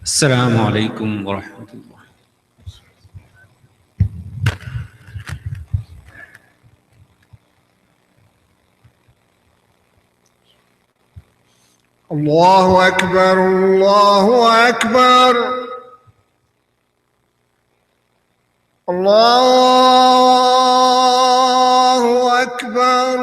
السلام عليكم ورحمة الله. الله أكبر الله أكبر الله أكبر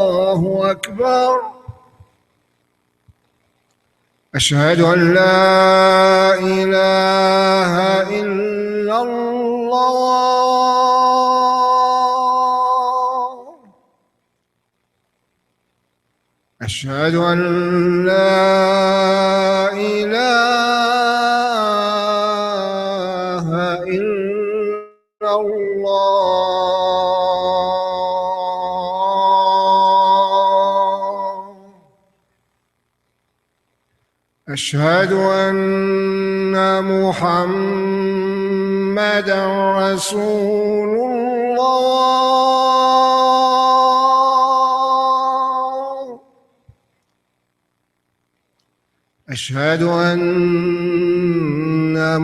الله أكبر. أشهد أن لا إله إلا الله. أشهد أن لا إله إلا الله. أشهد أن محمدًا رسول الله. أشهد أن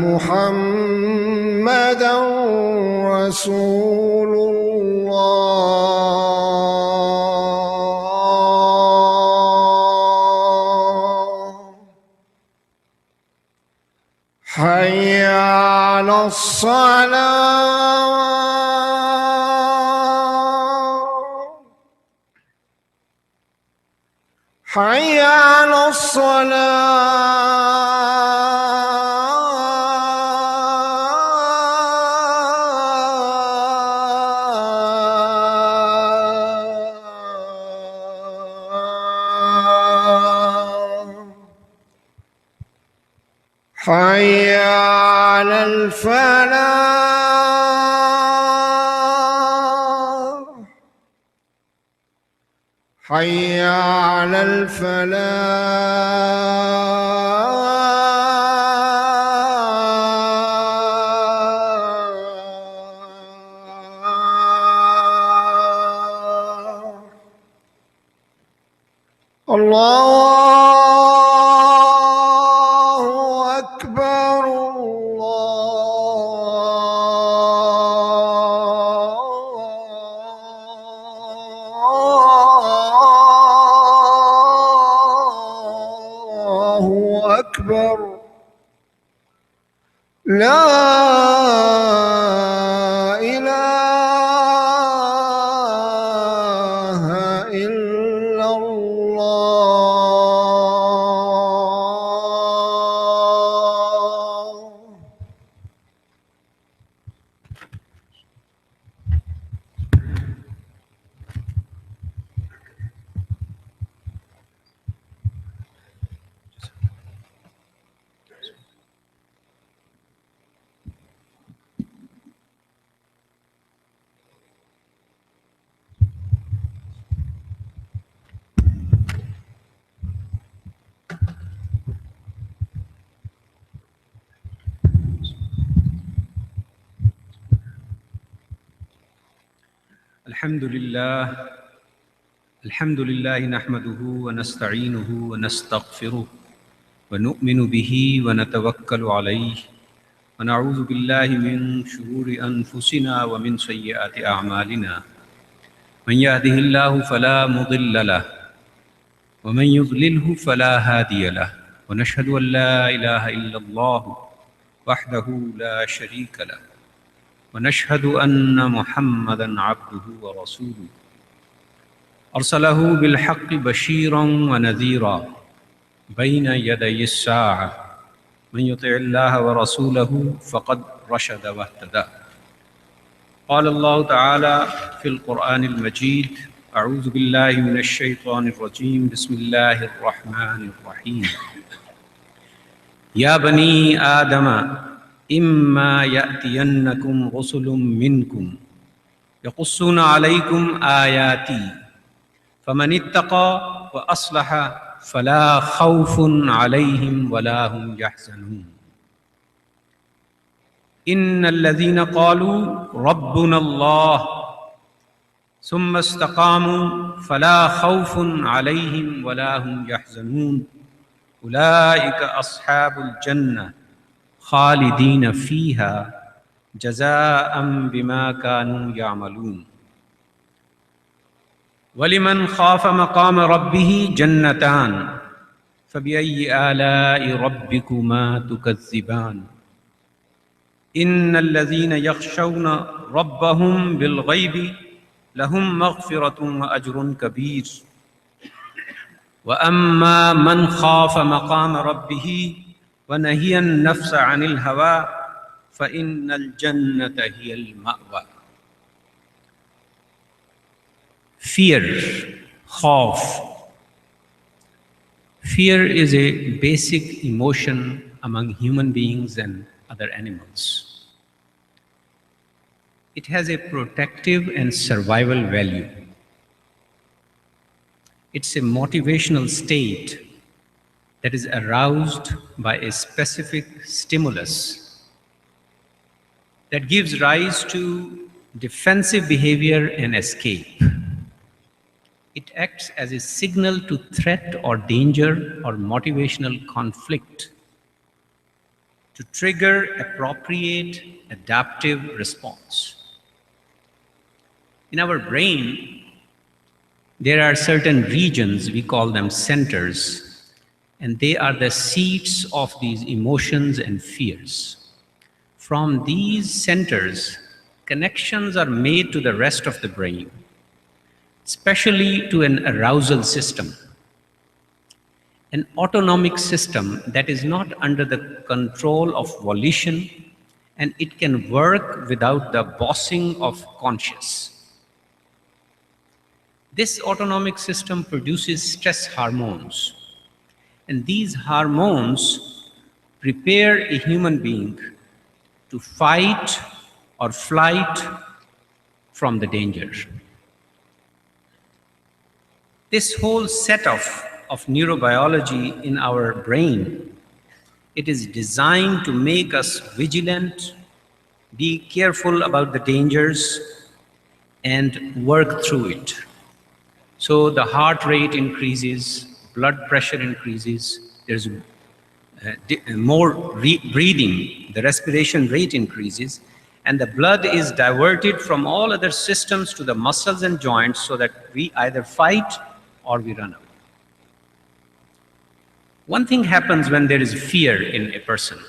محمدًا رسول الله. حي على الصلاة. حي على الصلاة. حي على الفلاح. حي على الفلاح. الله أكبر الله أكبر. لا إله إلا الله. الحمد لله نحمده ونستعينه ونستغفره ونؤمن به ونتوكل عليه ونعوذ بالله من شرور أنفسنا ومن سيئات أعمالنا. من يهده الله فلا مضل له ومن يضلله فلا هادي له. ونشهد أن لا إله إلا الله وحده لا شريك له ونشهد أن محمدًا عبده ورسوله أرسله بالحق بشيرًا ونذيرًا بين يدي الساعة. من يطع الله ورسوله فقد رشد واهتدى. قال الله تعالى في القرآن المجيد: أعوذ بالله من الشيطان الرجيم. بسم الله الرحمن الرحيم. يا بني آدم إما يأتينكم رسل منكم يقصون عليكم آياتي فمن اتقى وأصلح فلا خوف عليهم ولا هم يحزنون. إن الذين قالوا ربنا الله ثم استقاموا فلا خوف عليهم ولا هم يحزنون أولئك أصحاب الجنة خالدين فيها جزاء بما كانوا يعملون ولمن خاف مقام ربه جنتان فبأي آلاء ربكما تكذبان إن الذين يخشون ربهم بالغيب لهم مغفرة وأجر كبير وأما من خاف مقام ربه ونهي النفس عن الهوى فإن الجنة هي المأوى. Fear, khawf. Fear is a basic emotion among human beings and other animals. It has a protective and survival value. It's a motivational state that is aroused by a specific stimulus that gives rise to defensive behavior and escape. It acts as a signal to threat or danger or motivational conflict to trigger appropriate adaptive response. In our brain, there are certain regions, we call them centers, and they are the seats of these emotions and fears. From these centers, connections are made to the rest of the brain, especially to an arousal system, an autonomic system that is not under the control of volition, and it can work without the bossing of conscious. This autonomic system produces stress hormones, and these hormones prepare a human being to fight or flight from the danger. This whole set of neurobiology in our brain, it is designed to make us vigilant, be careful about the dangers, and work through it. So the heart rate increases, blood pressure increases, there's more breathing, the respiration rate increases, and the blood is diverted from all other systems to the muscles and joints so that we either fight or we run away. One thing happens when there is fear in a person.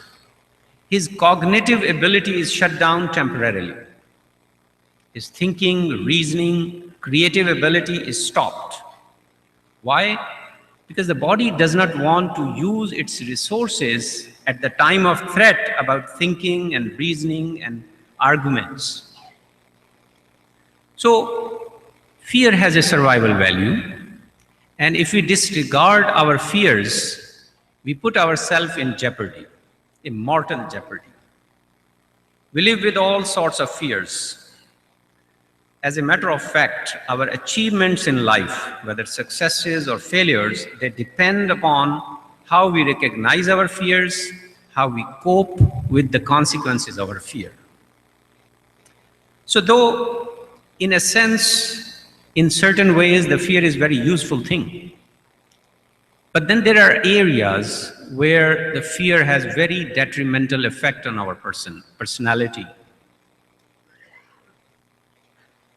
His cognitive ability is shut down temporarily. His thinking, reasoning, creative ability is stopped. Why? Because the body does not want to use its resources at the time of threat about thinking and reasoning and arguments. So, fear has a survival value, and if we disregard our fears, we put ourselves in jeopardy, a mortal jeopardy. We live with all sorts of fears. As a matter of fact, our achievements in life, whether successes or failures, they depend upon how we recognize our fears, how we cope with the consequences of our fear. So though, in a sense, in certain ways, the fear is a very useful thing. But then there are areas where the fear has very detrimental effect on our personality.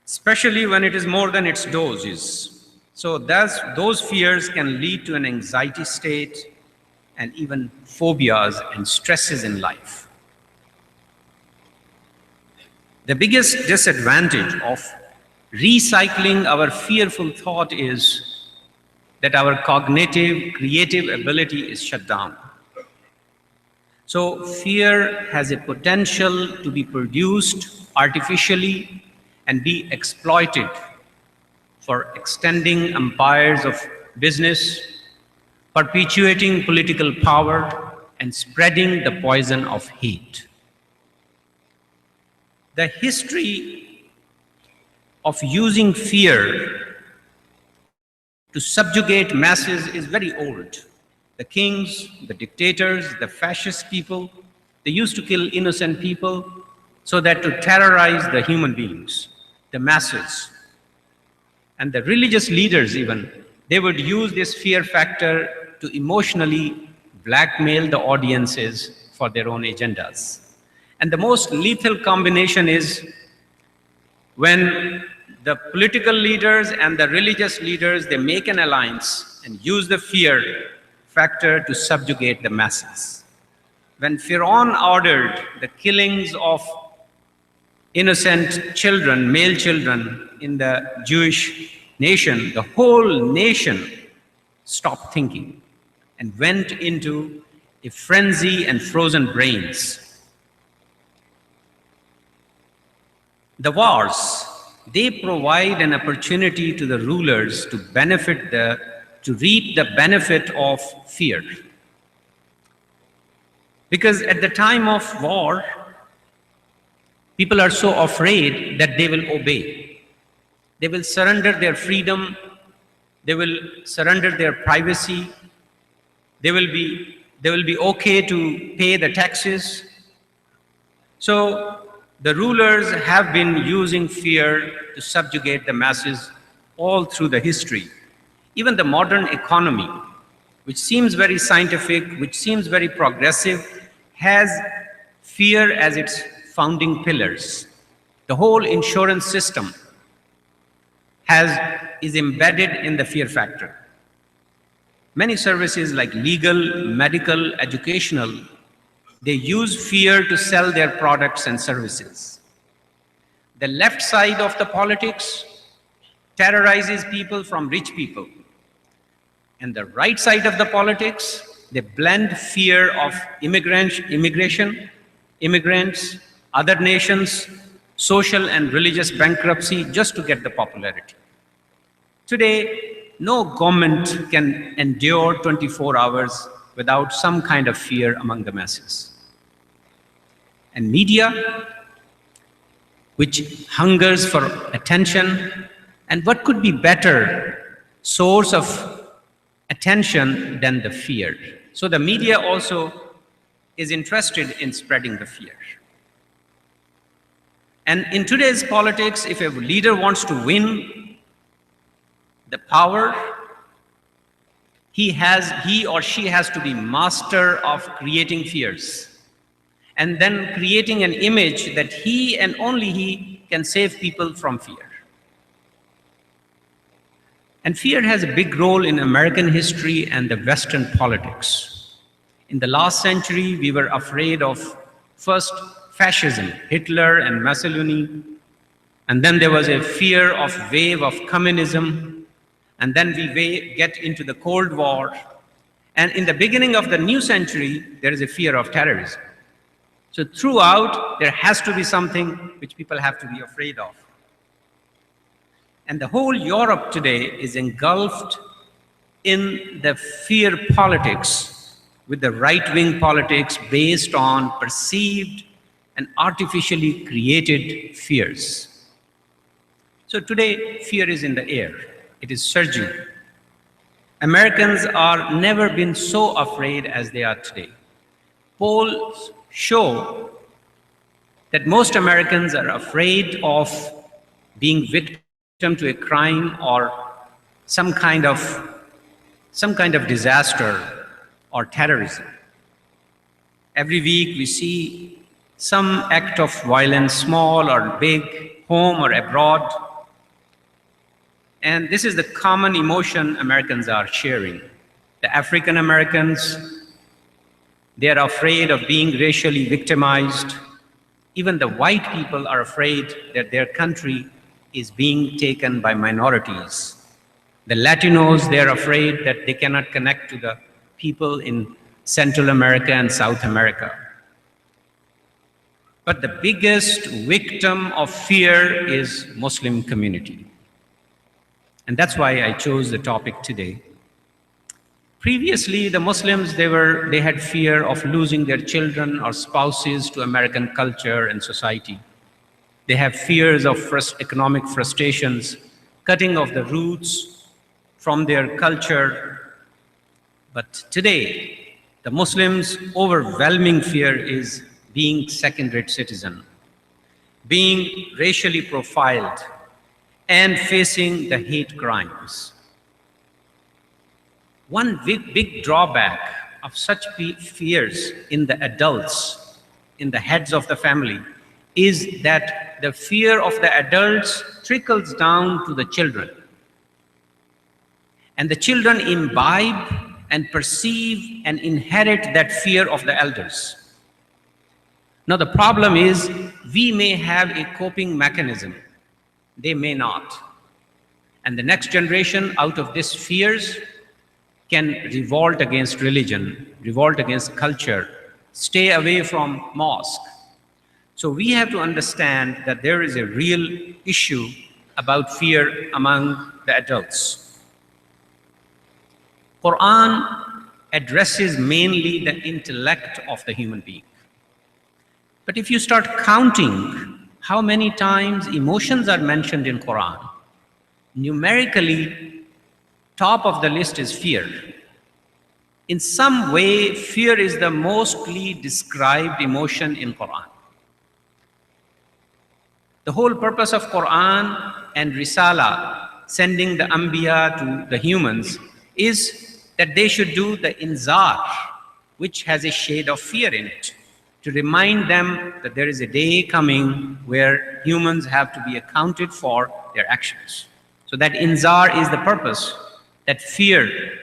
Especially when it is more than its doses. So those fears can lead to an anxiety state and even phobias and stresses in life. The biggest disadvantage of recycling our fearful thought is that our cognitive, creative ability is shut down. So fear has a potential to be produced artificially and be exploited for extending empires of business, perpetuating political power, and spreading the poison of hate. The history of using fear to subjugate masses is very old. The kings, the dictators, the fascist people, they used to kill innocent people so that to terrorize the human beings, the masses, and the religious leaders even, they would use this fear factor to emotionally blackmail the audiences for their own agendas. And the most lethal combination is when the political leaders and the religious leaders, they make an alliance and use the fear factor to subjugate the masses. When Pharaoh ordered the killings of innocent children, male children in the Jewish nation, the whole nation stopped thinking and went into a frenzy and frozen brains. The wars, they provide an opportunity to the rulers to reap the benefit of fear. Because at the time of war, people are so afraid that they will obey. They will surrender their freedom. They will surrender their privacy. They will be okay to pay the taxes. So the rulers have been using fear to subjugate the masses all through the history. Even the modern economy, which seems very scientific, which seems very progressive, has fear as its founding pillars. The whole insurance system is embedded in the fear factor. Many services like legal, medical, educational, they use fear to sell their products and services. The left side of the politics terrorizes people from rich people. And the right side of the politics, they blend fear of immigration, immigrants, other nations, social and religious bankruptcy just to get the popularity. Today, no government can endure 24 hours without some kind of fear among the masses. And media, which hungers for attention, and what could be better source of attention than the fear? So the media also is interested in spreading the fear. And in today's politics, if a leader wants to win the power, he or she has to be master of creating fears and then creating an image that he and only he can save people from fear. And fear has a big role in American history and the Western politics. In the last century, we were afraid of first fascism, Hitler and Mussolini, and then there was a fear of wave of communism, and then we get into the Cold War. And in the beginning of the new century, there is a fear of terrorism. So throughout, there has to be something which people have to be afraid of. And the whole Europe today is engulfed in the fear politics with the right-wing politics based on perceived and artificially created fears. So today, fear is in the air. It is surging. Americans are never been so afraid as they are today. Polls show that most Americans are afraid of being victim to a crime or some kind of disaster or terrorism. Every week we see some act of violence, small or big, home or abroad. And this is the common emotion Americans are sharing. The African Americans, they are afraid of being racially victimized. Even the white people are afraid that their country is being taken by minorities. The Latinos, they are afraid that they cannot connect to the people in Central America and South America. But the biggest victim of fear is Muslim community. And that's why I chose the topic today. Previously, the Muslims, they had fear of losing their children or spouses to American culture and society. They have fears of economic frustrations, cutting off the roots from their culture. But today, the Muslims' overwhelming fear is being second-rate citizen. being racially profiled, and facing the hate crimes. One big drawback of such fears in the adults, in the heads of the family, is that the fear of the adults trickles down to the children. And the children imbibe and perceive and inherit that fear of the elders. Now the problem is, we may have a coping mechanism, they may not. And the next generation, out of these fears, can revolt against religion, revolt against culture, stay away from mosque. So we have to understand that there is a real issue about fear among the adults. Quran addresses mainly the intellect of the human being. But if you start counting how many times emotions are mentioned in Quran, numerically, top of the list is fear. In some way, fear is the mostly described emotion in Quran. The whole purpose of Quran and Risala, sending the Anbiya to the humans, is that they should do the inzar, which has a shade of fear in it, to remind them that there is a day coming where humans have to be accounted for their actions. So that inzar is the purpose, that fear,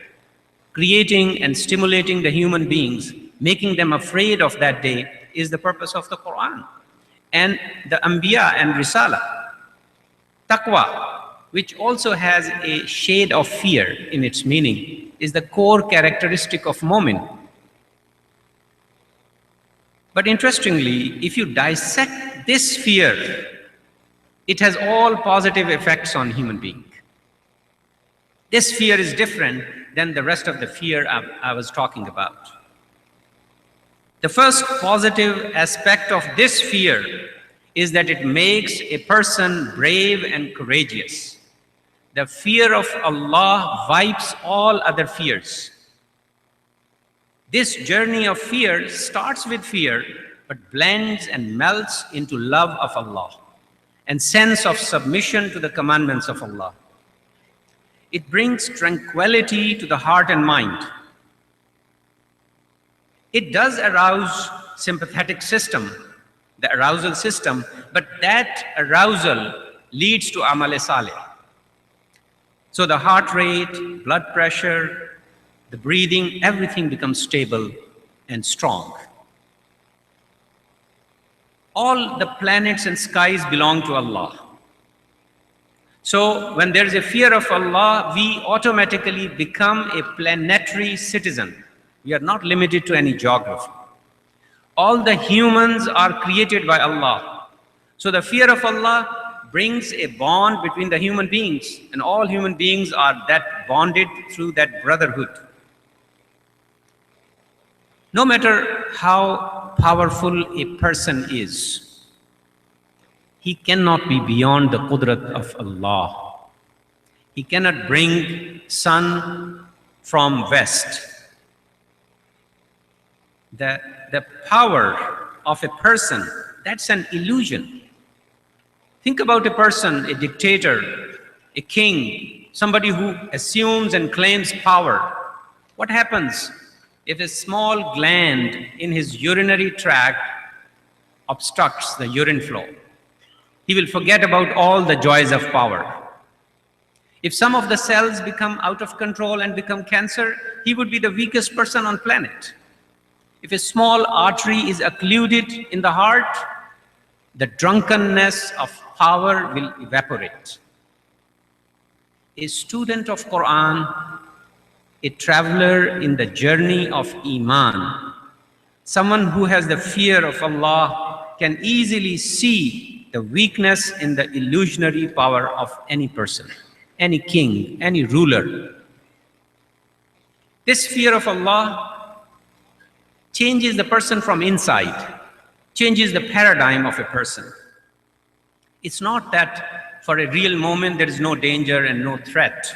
creating and stimulating the human beings, making them afraid of that day, is the purpose of the Quran. And the Anbiya and Risala. Taqwa, which also has a shade of fear in its meaning, is the core characteristic of Mu'min. But interestingly, if you dissect this fear, it has all positive effects on human being. This fear is different than the rest of the fear I was talking about. The first positive aspect of this fear is that it makes a person brave and courageous. The fear of Allah wipes all other fears. This journey of fear starts with fear, but blends and melts into love of Allah and sense of submission to the commandments of Allah. It brings tranquility to the heart and mind. It does arouse sympathetic system, the arousal system, but that arousal leads to amal salih. So the heart rate, blood pressure, the breathing, everything becomes stable and strong. All the planets and skies belong to Allah. So when there is a fear of Allah, we automatically become a planetary citizen. We are not limited to any geography. All the humans are created by Allah. So the fear of Allah brings a bond between the human beings, and all human beings are that bonded through that brotherhood. No matter how powerful a person is, he cannot be beyond the qudrat of Allah. He cannot bring sun from west. The power of a person, that's an illusion. Think about a person, a dictator, a king, somebody who assumes and claims power. What happens if a small gland in his urinary tract obstructs the urine flow? He will forget about all the joys of power. If some of the cells become out of control and become cancer, he would be the weakest person on planet. If a small artery is occluded in the heart, the drunkenness of power will evaporate. A student of Quran, a traveler in the journey of Iman, someone who has the fear of Allah, can easily see the weakness in the illusionary power of any person, any king, any ruler. This fear of Allah changes the person from inside, changes the paradigm of a person. It's not that for a real moment there is no danger and no threat,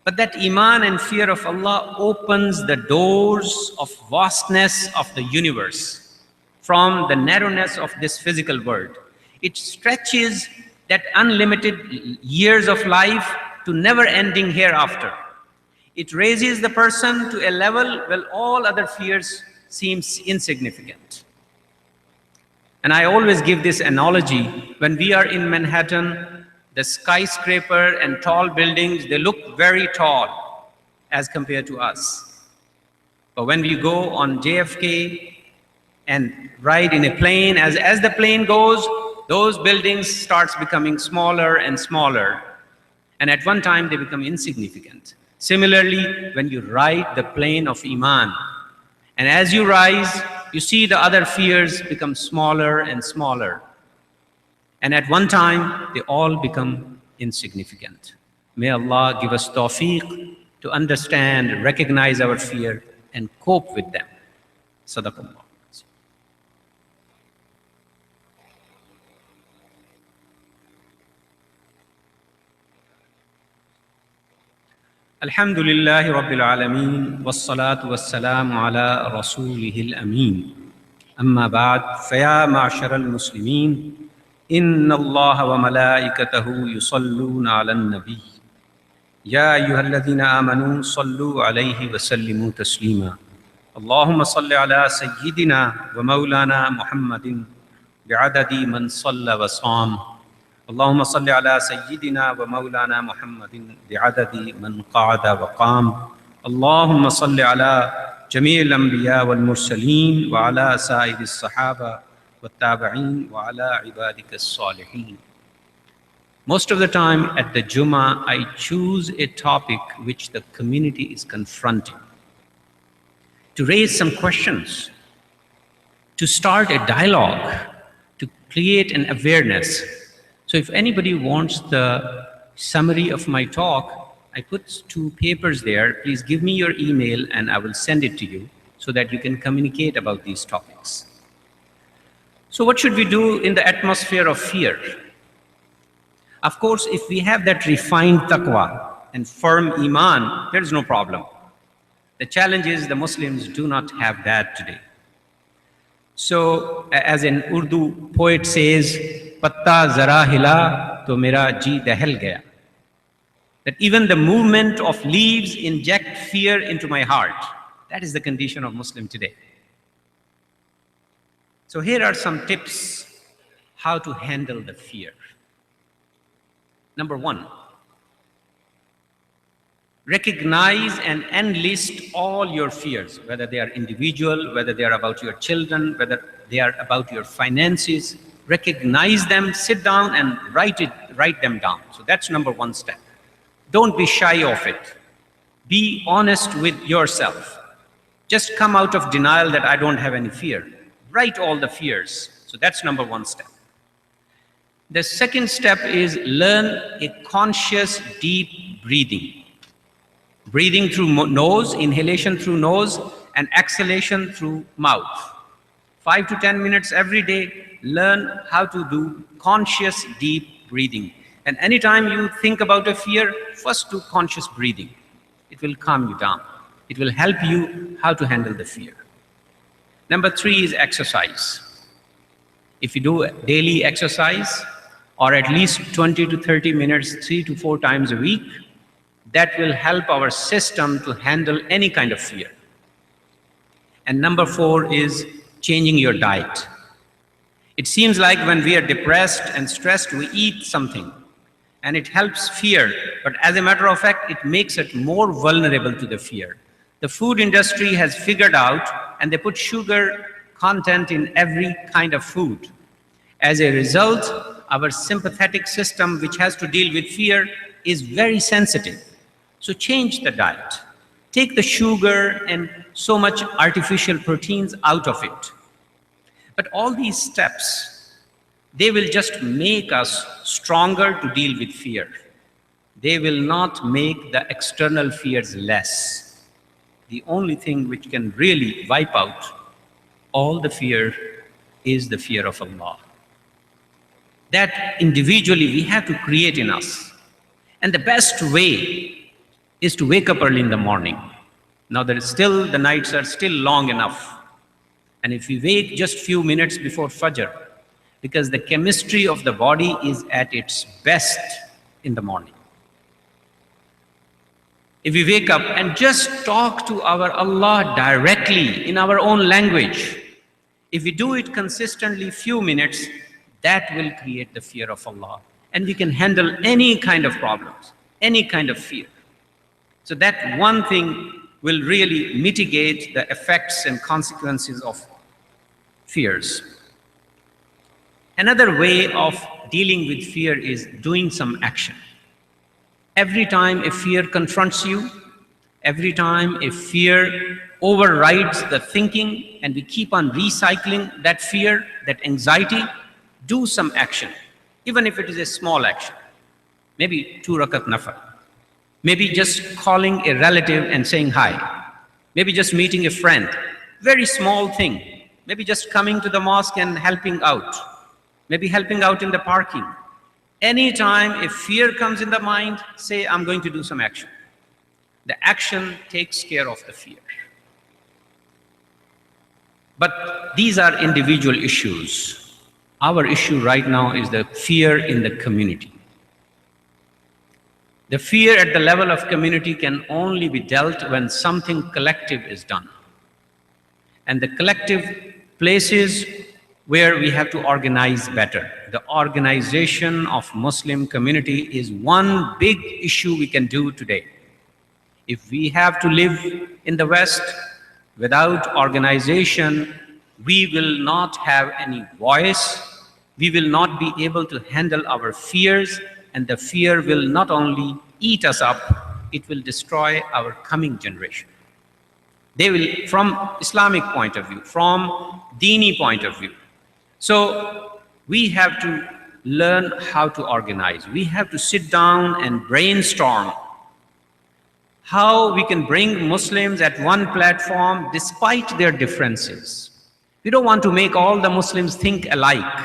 but that Iman and fear of Allah opens the doors of vastness of the universe from the narrowness of this physical world. It stretches that unlimited years of life to never-ending hereafter. It raises the person to a level where all other fears seems insignificant. And I always give this analogy. When we are in Manhattan, the skyscraper and tall buildings, they look very tall as compared to us. But when we go on JFK and ride in a plane, as the plane goes, those buildings starts becoming smaller and smaller. And at one time, they become insignificant. Similarly, when you ride the plane of Iman, and as you rise, you see the other fears become smaller and smaller. And at one time, they all become insignificant. May Allah give us tawfiq to understand, recognize our fear, and cope with them. Sadaqallah. الحمد لله رب العالمين والصلاة والسلام على رسوله الأمين أما بعد فيا معشر المسلمين إن الله وملائكته يصلون على النبي يا أيها الذين آمنوا صلوا عليه وسلموا تسليما اللهم صل على سيدنا ومولانا محمد بعدد من صلى وصام اللهم صل على سيدنا ومولانا محمد بعدد من قعد وقام اللهم صل على جميع الأنبياء والمرسلين وعلى سائر الصحابة والتابعين وعلى عبادك الصالحين. Most of the time at the juma, I choose a topic which the community is confronting, to raise some questions, to start a dialogue, to create an awareness. So if anybody wants the summary of my talk, I put 2 papers there. Please give me your email and I will send it to you so that you can communicate about these topics. So what should we do in the atmosphere of fear? Of course, if we have that refined taqwa and firm iman, there is no problem. The challenge is the Muslims do not have that today. So as an Urdu poet says, Patta zara hila to mera ji dahal gaya. That even the movement of leaves inject fear into my heart. That is the condition of Muslim today. So here are some tips how to handle the fear. Number 1, recognize and enlist all your fears, whether they are individual, whether they are about your children, whether they are about your finances. Recognize them, sit down and write them down. So that's number 1 step. Don't be shy of it. Be honest with yourself. Just come out of denial that I don't have any fear. Write all the fears. So that's number 1 step. The second step is learn a conscious deep breathing. Breathing through nose, inhalation through nose, and exhalation through mouth. 5 to 10 minutes every day, learn how to do conscious deep breathing. And anytime you think about a fear, first do conscious breathing. It will calm you down. It will help you how to handle the fear. Number 3 is exercise. If you do daily exercise, or at least 20 to 30 minutes, 3 to 4 times a week, that will help our system to handle any kind of fear. And number 4 is changing your diet. It seems like when we are depressed and stressed, we eat something and it helps fear. But as a matter of fact, it makes it more vulnerable to the fear. The food industry has figured out, and they put sugar content in every kind of food. As a result, our sympathetic system, which has to deal with fear, is very sensitive. So change the diet. Take the sugar and so much artificial proteins out of it. But all these steps, they will just make us stronger to deal with fear. They will not make the external fears less. The only thing which can really wipe out all the fear is the fear of Allah. That individually we have to create in us. And the best way is to wake up early in the morning. Now the nights are still long enough. And if we wake just few minutes before Fajr, because the chemistry of the body is at its best in the morning. If we wake up and just talk to our Allah directly in our own language, if we do it consistently few minutes, that will create the fear of Allah. And we can handle any kind of problems, any kind of fear. So that one thing will really mitigate the effects and consequences of fears. Another way of dealing with fear is doing some action. Every time a fear confronts you, every time a fear overrides the thinking and we keep on recycling that fear, that anxiety, do some action, even if it is a small action. Maybe 2 rakat nafal. Maybe just calling a relative and saying hi. Maybe just meeting a friend. Very small thing. Maybe just coming to the mosque and helping out. Maybe helping out in the parking. Anytime a fear comes in the mind, say, I'm going to do some action. The action takes care of the fear. But these are individual issues. Our issue right now is the fear in the community. The fear at the level of community can only be dealt when something collective is done. And the collective places where we have to organize better. The organization of Muslim community is one big issue we can do today. If we have to live in the West without organization, we will not have any voice. We will not be able to handle our fears, and the fear will not only eat us up, it will destroy our coming generation. They will, from Islamic point of view, from Dini point of view. So we have to learn how to organize. We have to sit down and brainstorm how we can bring Muslims at one platform despite their differences. We don't want to make all the Muslims think alike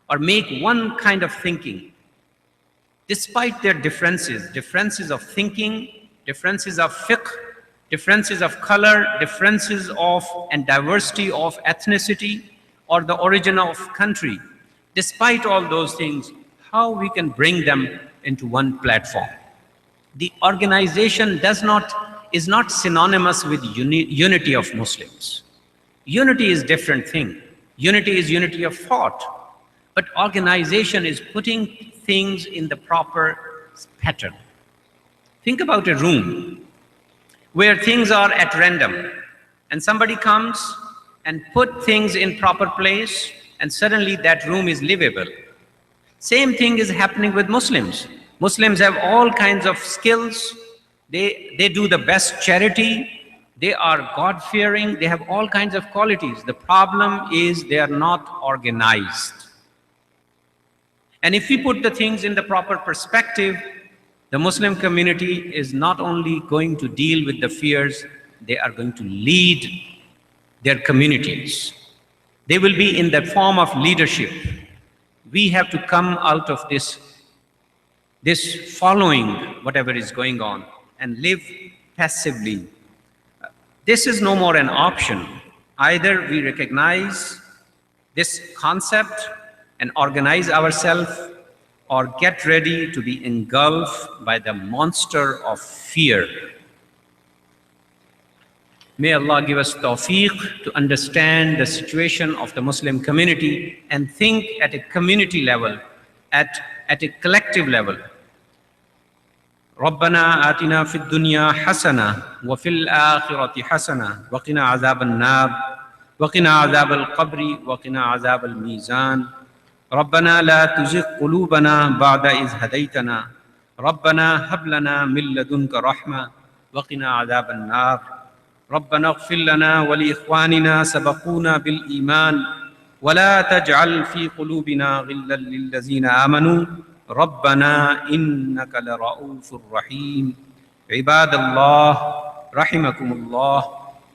or make one kind of thinking. Despite their differences, differences of thinking, differences of fiqh, differences of color, differences of and diversity of ethnicity or the origin of country, despite all those things, how we can bring them into one platform. The organization is not synonymous with unity of Muslims. Unity is different thing. Unity is unity of thought. But organization is putting things in the proper pattern. Think about a room where things are at random and somebody comes and put things in proper place and suddenly that room is livable. Same thing is happening with Muslims. Muslims have all kinds of skills. They do the best charity. They are God-fearing. They have all kinds of qualities. The problem is they are not organized. And if we put the things in the proper perspective, the Muslim community is not only going to deal with the fears, they are going to lead their communities. They will be in the form of leadership. We have to come out of this following whatever is going on and live passively. This is no more an option. Either we recognize this concept and organize ourselves, or get ready to be engulfed by the monster of fear. May Allah give us tawfiq to understand the situation of the Muslim community and think at a community level, at a collective level. ربنا آتنا في الدنيا حسنة وفي الآخرة حسنة وقنا عذاب النار وقنا عذاب القبر وقنا عذاب الميزان ربنا لا تزغ قلوبنا بعد إذ هديتنا ربنا هب لنا من لدنك رحمة وقنا عذاب النار ربنا اغفر لنا ولإخواننا سبقونا بالإيمان ولا تجعل في قلوبنا غلا للذين آمنوا ربنا إنك لرؤوف رحيم عباد الله رحمكم الله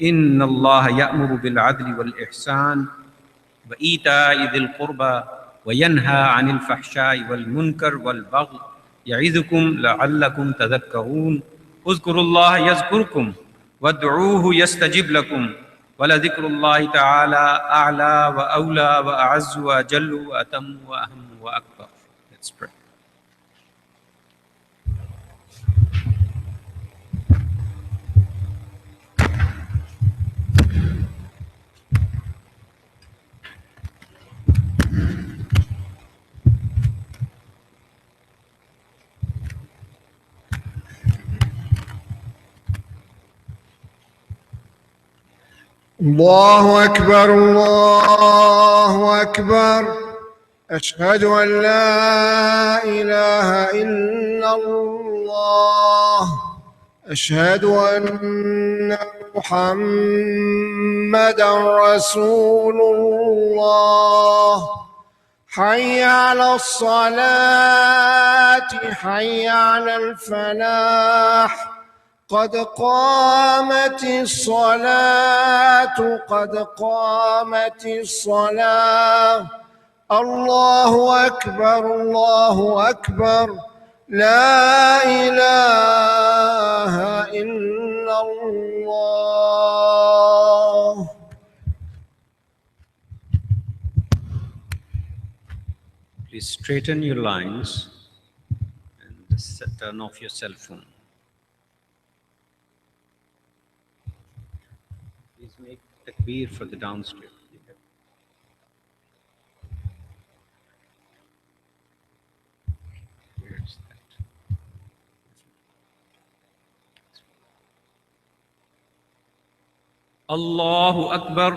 إن الله يأمر بالعدل والإحسان وإيتاء ذي القربى وينهى عن الفحشاء والمنكر والبغي يعظكم لعلكم تذكرون اذكروا الله يذكركم وادعوه يستجب لكم وَلَذِكْرُ اللَّهِ تَعَالَى أَعْلَى وَأَوْلَى وَأَعَزُّ وَأَجَلُّ وَأَتَمُّ وَأَهَمُّ وَأَكْبَرُ. Let's pray. الله أكبر الله أكبر. أشهد أن لا إله إلا الله. أشهد أن محمدا رسول الله. حي على الصلاة حي على الفلاح. قد قامت الصلاة قد قامت الصلاة. الله أكبر الله أكبر. لا إله إلا الله. Please straighten your lines and turn off your cell phone. Please make takbir for the downstairs. Where's that? Allahu Akbar.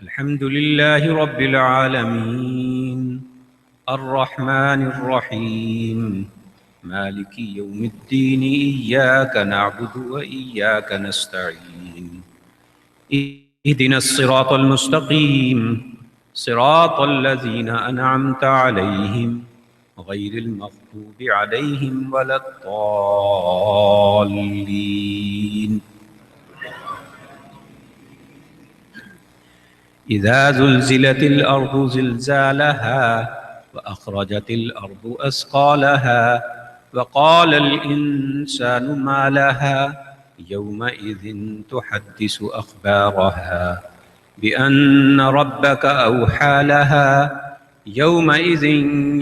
الحمد لله رب العالمين الرحمن الرحيم مالك يوم الدين إياك نعبد وإياك نستعين اهدنا الصراط المستقيم صراط الذين أنعمت عليهم غير المغضوب عليهم ولا الضالين. إذا زلزلت الأرض زلزالها وأخرجت الأرض أثقالها وقال الإنسان ما لها يومئذ تحدث أخبارها بأن ربك أوحى لها يومئذ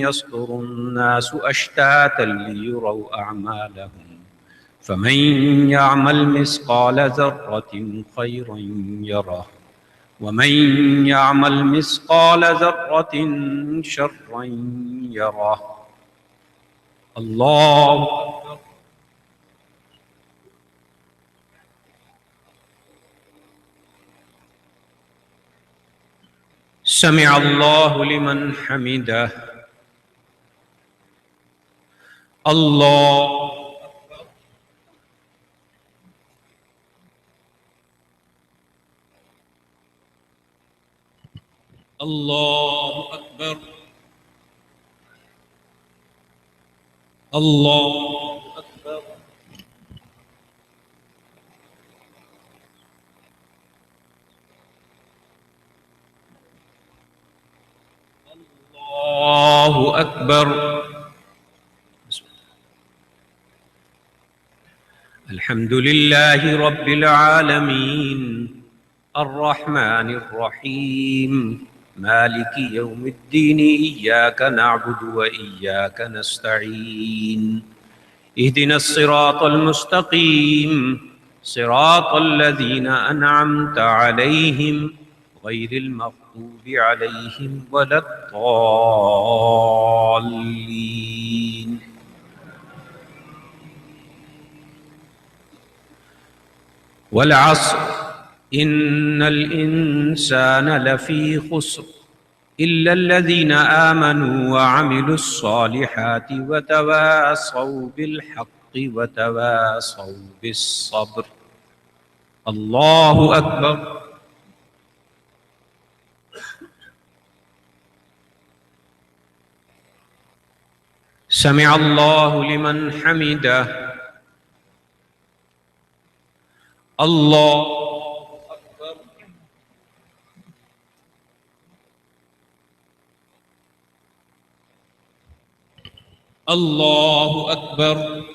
يصدر الناس أشتاتا ليروا أعمالهم فمن يعمل مثقال ذرة خيرا يره ومن يعمل مثقال ذرة شرا يره. الله أكبر. سمع الله لمن حمده. الله أكبر. الله أكبر. الله أكبر. الله أكبر. الحمد لله رب العالمين الرحمن الرحيم مالك يوم الدين إياك نعبد وإياك نستعين اهدنا الصراط المستقيم صراط الذين أنعمت عليهم غير المغضوب عليهم ولا الضالين. والعصر إن الإنسان لفي خسر إلا الذين آمنوا وعملوا الصالحات وتواصوا بالحق وتواصوا بالصبر. الله أكبر. سمع الله لمن حمده. الله أكبر. الله أكبر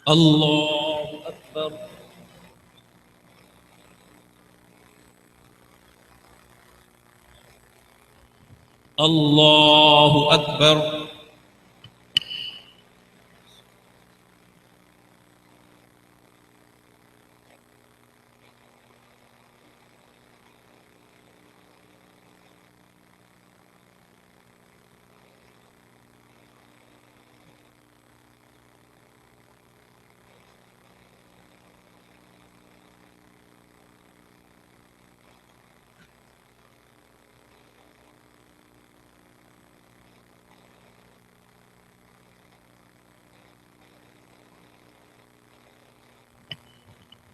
الله أكبر الله أكبر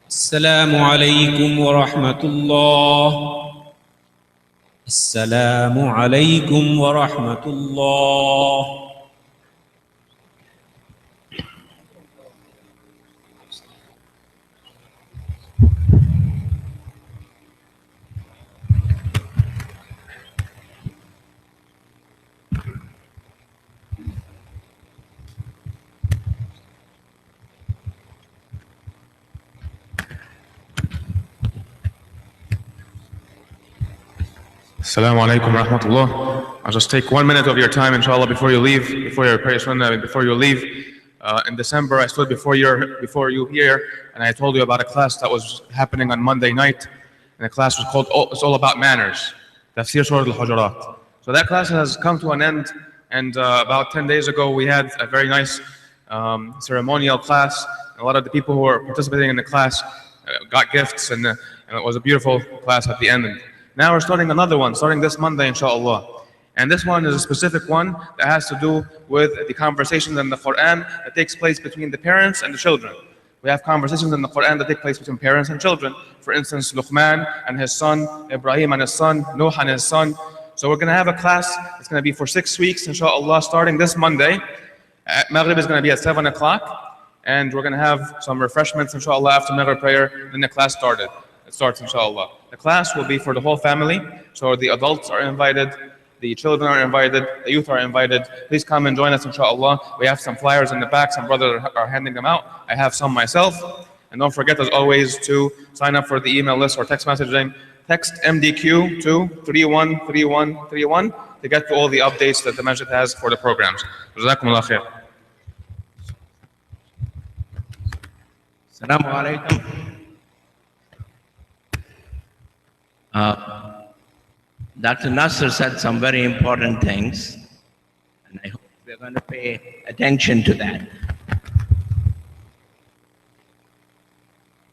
السلام عليكم ورحمة الله السلام عليكم ورحمة الله Assalamu alaikum wa rahmatullah. I'll just take 1 minute of your time, inshallah, before you leave, before your prayer sunnah, before you leave. In December, I stood before you here, and I told you about a class that was happening on Monday night, and the class was called It's All About Manners, Tafsir Surah Al-Hujurat. So that class has come to an end, and about 10 days ago, we had a very nice ceremonial class. A lot of the people who were participating in the class got gifts, and it was a beautiful class at the end. And now we're starting another one, starting this Monday, inshallah. And this one is a specific one that has to do with the conversations in the Quran that takes place between the parents and the children. We have conversations in the Quran that take place between parents and children. For instance, Luqman and his son, Ibrahim and his son, Nuh and his son. So we're going to have a class. It's going to be for 6 weeks, inshallah, starting this Monday. Maghrib is going to be at 7 o'clock. And we're going to have some refreshments, inshallah, after Maghrib prayer. Then the class starts, inshallah. The class will be for the whole family. So the adults are invited. The children are invited, the youth are invited. Please come and join us, inshallah. We have some flyers in the back, some brothers are handing them out. I have some myself. And don't forget, as always, to sign up for the email list or text messaging. Text MDQ to 313131 to get to all the updates that the Masjid has for the programs. Jazakumullah khair. Assalamu alaikum. Dr. Nasser said some very important things, and I hope we're going to pay attention to that.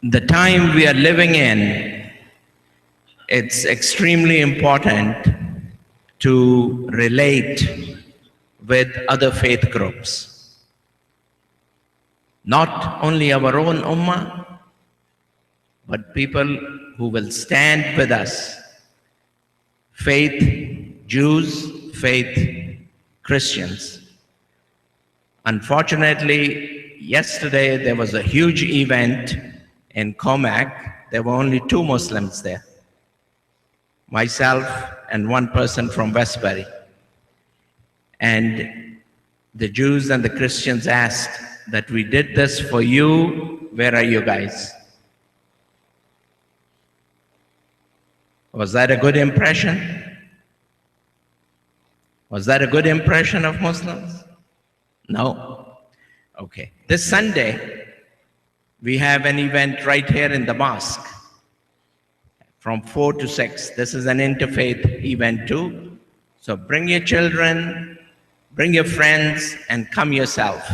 The time we are living in, it's extremely important to relate with other faith groups. Not only our own ummah, but people who will stand with us. Faith Jews, faith Christians. Unfortunately, yesterday there was a huge event in Comac. There were only 2 Muslims there. Myself and 1 person from Westbury. And the Jews and the Christians asked that we did this for you, where are you guys? Was that a good impression? Was that a good impression of Muslims? No. Okay. This Sunday, we have an event right here in the mosque from 4 to 6. This is an interfaith event too. So bring your children, bring your friends, and come yourself.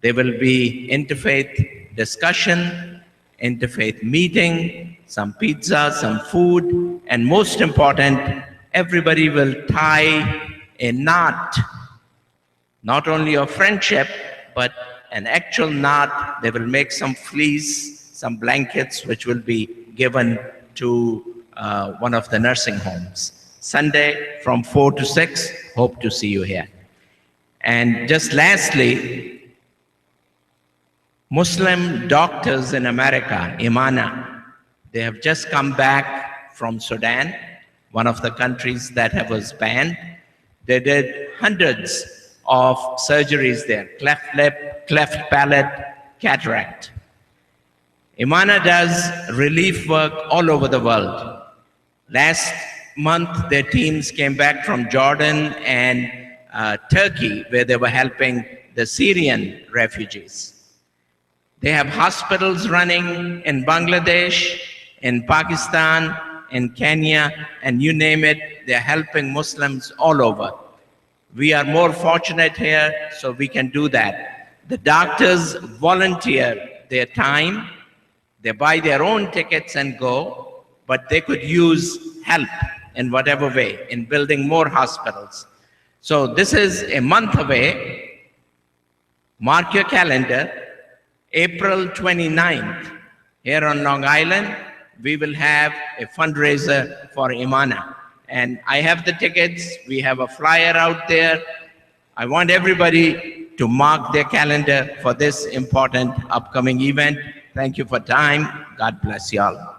There will be interfaith discussion, interfaith meeting, some pizza, some food, and most important, everybody will tie a knot, not only of friendship, but an actual knot. They will make some fleece, some blankets, which will be given to one of the nursing homes. Sunday from 4 to 6, hope to see you here. And just lastly, Muslim doctors in America, Imana, they have just come back from Sudan, one of the countries that was banned. They did hundreds of surgeries there, cleft lip, cleft palate, cataract. Imana does relief work all over the world. Last month, their teams came back from Jordan and Turkey, where they were helping the Syrian refugees. They have hospitals running in Bangladesh, in Pakistan, in Kenya, and you name it, they're helping Muslims all over. We are more fortunate here, so we can do that. The doctors volunteer their time, they buy their own tickets and go, but they could use help in whatever way, in building more hospitals. So this is a month away. Mark your calendar, April 29th, here on Long Island, we will have a fundraiser for Imana. And I have the tickets, we have a flyer out there. I want everybody to mark their calendar for this important upcoming event. Thank you for time. God bless you all.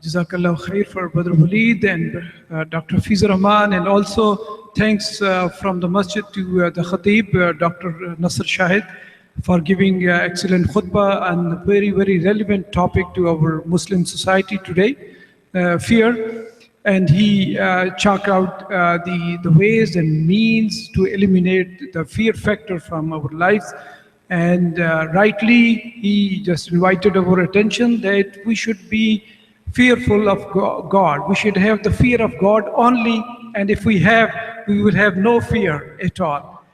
Jazakallah khair for Brother Walid and Dr. Fizur Rahman, and also thanks from the Masjid to the Khatib, Dr. Nasr Shahid, for giving excellent khutbah and very, very relevant topic to our Muslim society today, fear. And he chalked out the ways and means to eliminate the fear factor from our lives. And rightly, he just invited our attention that we should be fearful of God. We should have the fear of God only, and if we have, we will have no fear at all.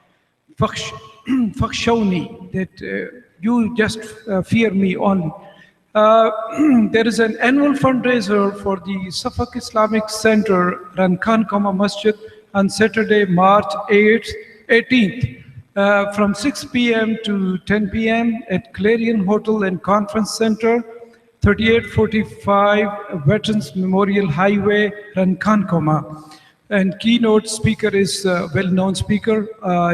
Fakhshawni, that you just fear me only. There is an annual fundraiser for the Suffolk Islamic Center, Rankan Kama Masjid, on Saturday, March 18th, from 6 p.m. to 10 p.m. at Clarion Hotel and Conference Center, 3845 Veterans Memorial Highway, Rankan. And keynote speaker is well-known speaker,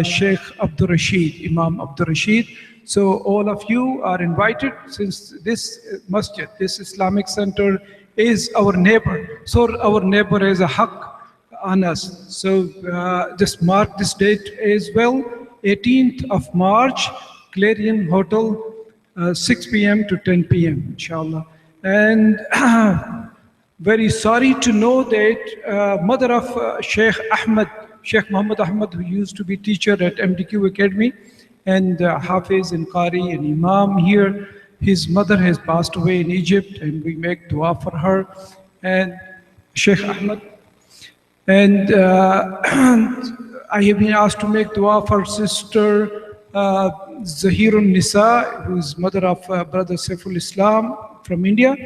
Sheikh Abdul Rashid, Imam Abdul Rashid. So all of you are invited, since this masjid, this Islamic center is our neighbor. So our neighbor has a haqq on us. So just mark this date as well, 18th of March, Clarion Hotel, 6 p.m. to 10 p.m. inshallah. And very sorry to know that mother of Sheikh Muhammad Ahmad, who used to be teacher at MDQ Academy, and Hafiz and Qari and Imam here, his mother has passed away in Egypt, and we make dua for her and Sheikh Ahmad. And I have been asked to make dua for sister Zahirun Nisa, who is mother of brother Saiful Islam from India.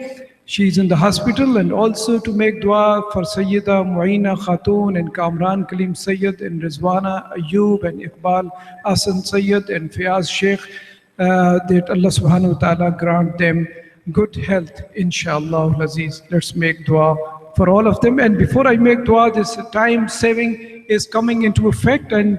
She is in the hospital, and also to make dua for Sayyida Mu'ina Khatun and Kamran Kalim Sayyid and Rizwana Ayub and Iqbal Asan Sayyid and Fiyaz Sheikh, that Allah subhanahu wa ta'ala grant them good health, inshallah Aziz. Let's make dua for all of them. And before I make dua, this time saving is coming into effect, and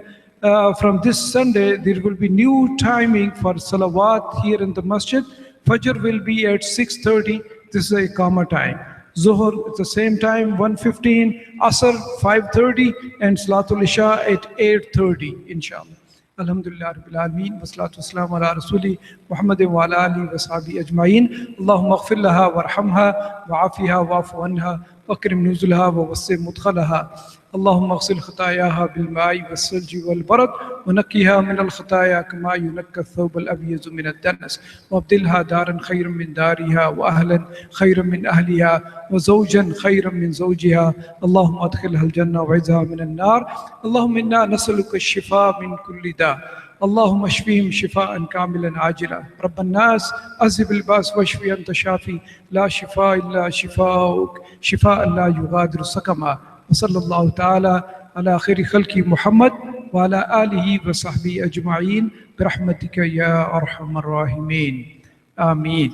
from this Sunday there will be new timing for salawat here in the masjid. Fajr will be at 6:30. This is a Iqama time. Zuhr at the same time, 1:15. Asr 5:30, and Salatul Isha at 8:30, inshallah. Alhamdulillah Rabbil Alameen, wassalatu wassalamu ala Rasuli Muhammadin wa ala alihi wa sahbihi ajma'in. Allahumma ighfir laha warhamha wa'afiha wa'fu anha wakrim nuzulaha wa wassi mudkhalaha. اللهم اغسل خطاياها بالماء والثلج والبرد ونقها من الخطايا كما ينقى الثوب الأبيض من الدنس وابدلها دارا خيرا من دارها وأهلا خيرا من أهلها وزوجا خيرا من زوجها. اللهم ادخلها الجنة وعزها من النار. اللهم إنا نسألك الشفاء من كل داء. اللهم اشفيهم شفاء كاملا عاجلا. رب الناس أذهب الباس واشفي أنت شافي لا شفاء إلا شفاؤك شفاء لا يغادر سقما. وصلى الله تعالى على خير خلق محمد وعلى آله وصحبه أجمعين برحمتك يا أرحم الراحمين. آمين.